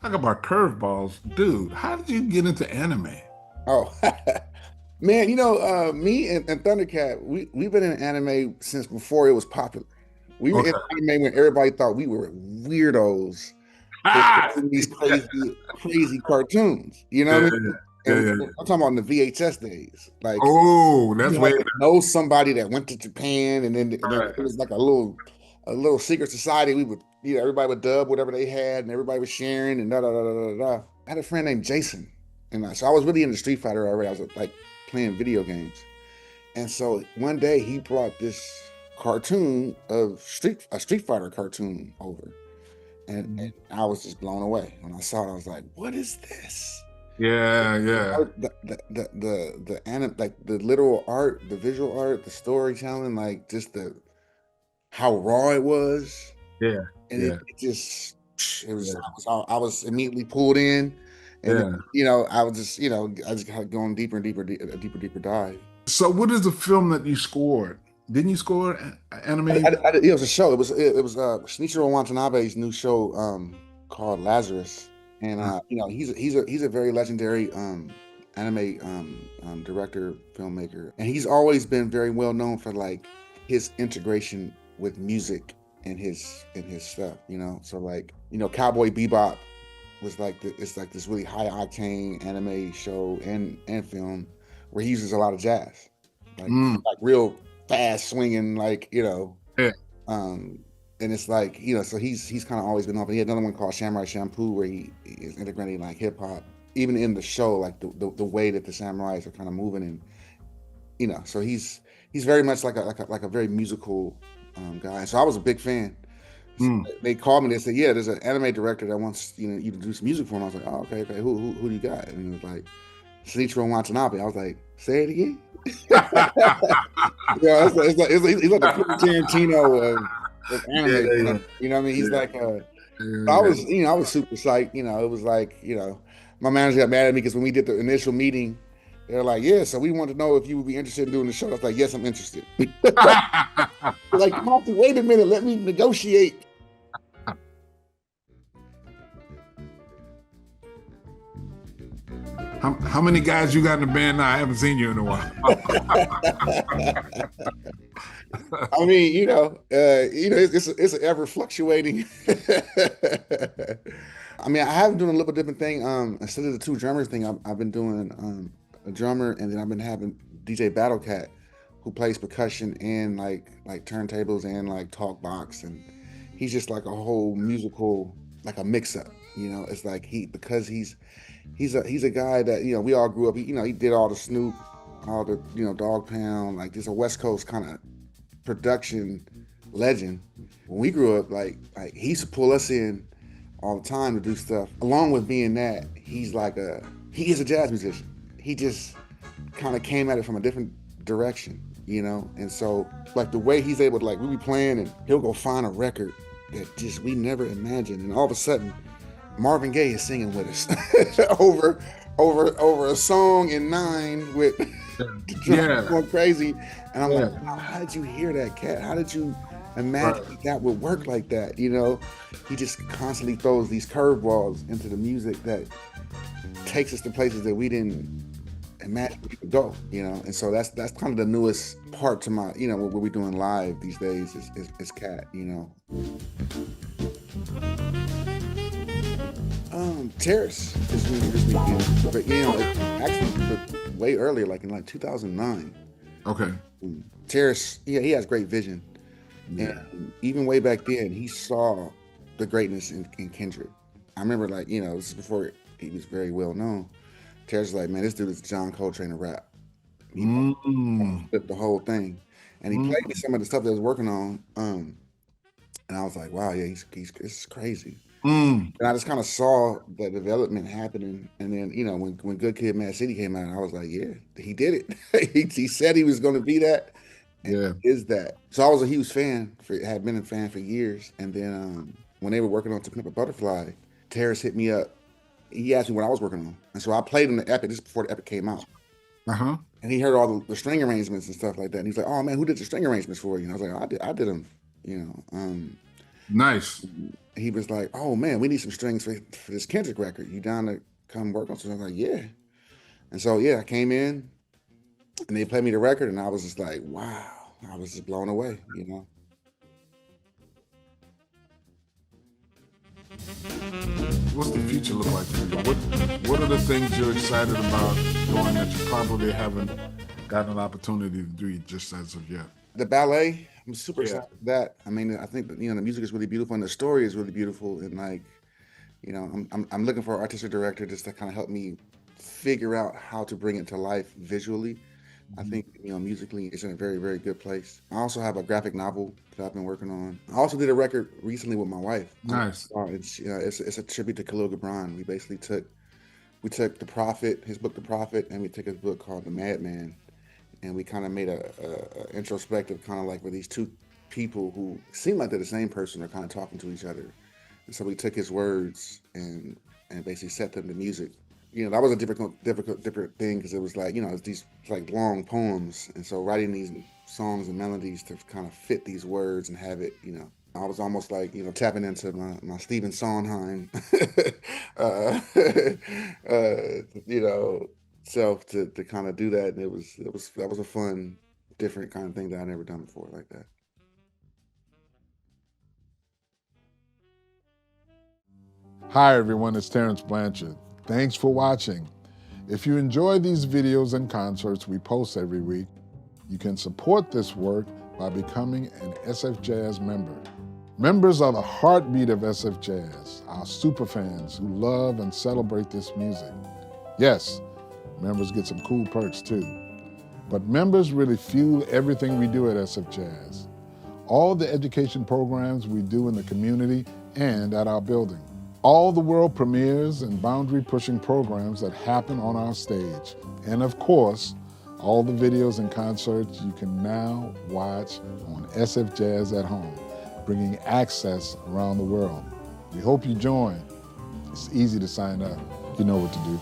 Talk about curveballs, dude. How did you get into anime? Oh, man, me and Thundercat, we've been in anime since before it was popular. We were in Okay. anime when everybody thought we were weirdos for Ah, watching these crazy cartoons. You know yeah, what I mean? yeah, And yeah, I'm yeah. talking about in the VHS days. Like Oh, that's you had way. to know somebody that went to Japan, and then it Right. was like a little secret society. We would, everybody would dub whatever they had, and everybody was sharing, and da da da da da da. I had a friend named Jason, and so I was really into Street Fighter already. I was like playing video games, and so one day he brought this cartoon of a Street Fighter cartoon over, and Mhm. I was just blown away when I saw it. I was like, "What is this?" Yeah, yeah, Art, like the literal art, the visual art, the storytelling, like just the how raw it was, yeah, and yeah, it just it was yeah, I was immediately pulled in, and then, yeah. I was just I just kind of going deeper and deeper, a deeper dive. So, what is the film that you scored? Didn't you score anime? It was a show. It was Shinichiro Watanabe's new show called Lazarus, and he's a very legendary anime director, filmmaker, and he's always been very well known for like his integration with music and his stuff. So like Cowboy Bebop was like it's like this really high octane anime show and film where he uses a lot of jazz, Mm, like real fast swinging, like yeah. um, and it's like so he's kind of always been on. But he had another one called Samurai Shampoo where he is integrating like hip hop, even in the show, like the way that the samurais are kind of moving, and so he's very much like a very musical guy. So I was a big fan. So Mm. they called me. They said, "Yeah, there's an anime director that wants you to do some music for him." I was like, "Oh, okay, okay. Who do you got?" And he was like, "Shinichiro Watanabe." I was like, "Say it again." He's like the Quentin Tarantino of Yeah, anime. yeah, You know what I mean? He's yeah, like, I yeah. was, I was super psyched. It was like, my manager got mad at me because when we did the initial meeting, they're like, "Yeah, so we want to know if you would be interested in doing the show." I was like, "Yes, I'm interested." They're like, "Monty, wait a minute, let me negotiate." How many guys you got in the band now? I haven't seen you in a while. I mean, it's an ever fluctuating. I mean, I have been doing a little bit different thing. Instead of the two drummers thing, I've been doing a drummer, and then I've been having DJ Battlecat, who plays percussion and like turntables and like talk box, and he's just like a whole musical, like a mix up. It's like because he's a guy that we all grew up. He did all the Snoop, all the Dog Pound, like just a West Coast kind of production legend. When we grew up, like he used to pull us in all the time to do stuff. Along with being that, he is a jazz musician. He just kind of came at it from a different direction. And so like the way he's able to we be playing and he'll go find a record that just we never imagined, and all of a sudden Marvin Gaye is singing with us over a song in nine with the drums Yeah, going crazy. And I'm like, yeah, wow, how did you hear that, cat? How did you imagine right. that would work like that? He just constantly throws these curveballs into the music that takes us to places that we didn't imagine we could go. And so that's kind of the newest part to my, what we're doing live these days is cat. Terrace is new this weekend, but actually way earlier, like in like 2009. Okay. Terrace, yeah, he has great vision, Yeah. and even way back then, he saw the greatness in Kendrick. I remember, like this is before he was very well known. Terrace was like, man, this dude is John Coltrane of rap. He Mm, flipped the whole thing, and he played me mm, some of the stuff that I was working on. And I was like, wow, yeah, he's this is crazy. mm. And I just kind of saw the development happening. And then, when Good Kid, Mad City came out, I was like, yeah, he did it. he said he was going to be that, and Yeah. he is that. So I was a huge fan, had been a fan for years. And then when they were working on To Pimp a Butterfly, Terrace hit me up. He asked me what I was working on. And so I played him the Epic just before the Epic came out. Uh-huh. And he heard all the string arrangements and stuff like that. And he's like, oh man, who did the string arrangements for you? And I was like, I did them, you know. Nice. He was like, "Oh man, we need some strings for this Kendrick record. You down to come work on something?" I was like, "Yeah." And so yeah, I came in and they played me the record, and I was just like, "Wow!" I was just blown away, you know. What's the future look like for you? What are the things you're excited about doing that you probably haven't gotten an opportunity to do just as of yet? The ballet, I'm super Yeah. excited for that. I mean, I think that, you know, the music is really beautiful and the story is really beautiful, and like, you know, I'm looking for an artistic director just to kind of help me figure out how to bring it to life visually. I Mhm. think, you know, musically it's in a very, very good place. I also have a graphic novel that I've been working on. I also did a record recently with my wife. Nice. It's a tribute to Khalil Gibran. We took the Prophet, his book The Prophet, and we took his book called The Madman, and we kind of made a introspective kind of like where these two people who seem like they're the same person are kind of talking to each other. And so we took his words and basically set them to music. You know, that was a different thing because it was like, you know, it's these like long poems, and so writing these songs and melodies to kind of fit these words and have it, you know, I was almost like, you know, tapping into my Stephen Sondheim, uh, you know, self to kind of do that, and that was a fun, different kind of thing that I never done before like that. Hi everyone, it's Terence Blanchard. Thanks for watching. If you enjoy these videos and concerts we post every week, you can support this work by becoming an SFJAZZ member. Members are the heartbeat of SFJAZZ, our superfans who love and celebrate this music. Yes, members get some cool perks too. But members really fuel everything we do at SFJAZZ. All the education programs we do in the community and at our building. All the world premieres and boundary-pushing programs that happen on our stage. And of course, all the videos and concerts you can now watch on SFJAZZ at home, bringing access around the world. We hope you join. It's easy to sign up. You know what to do.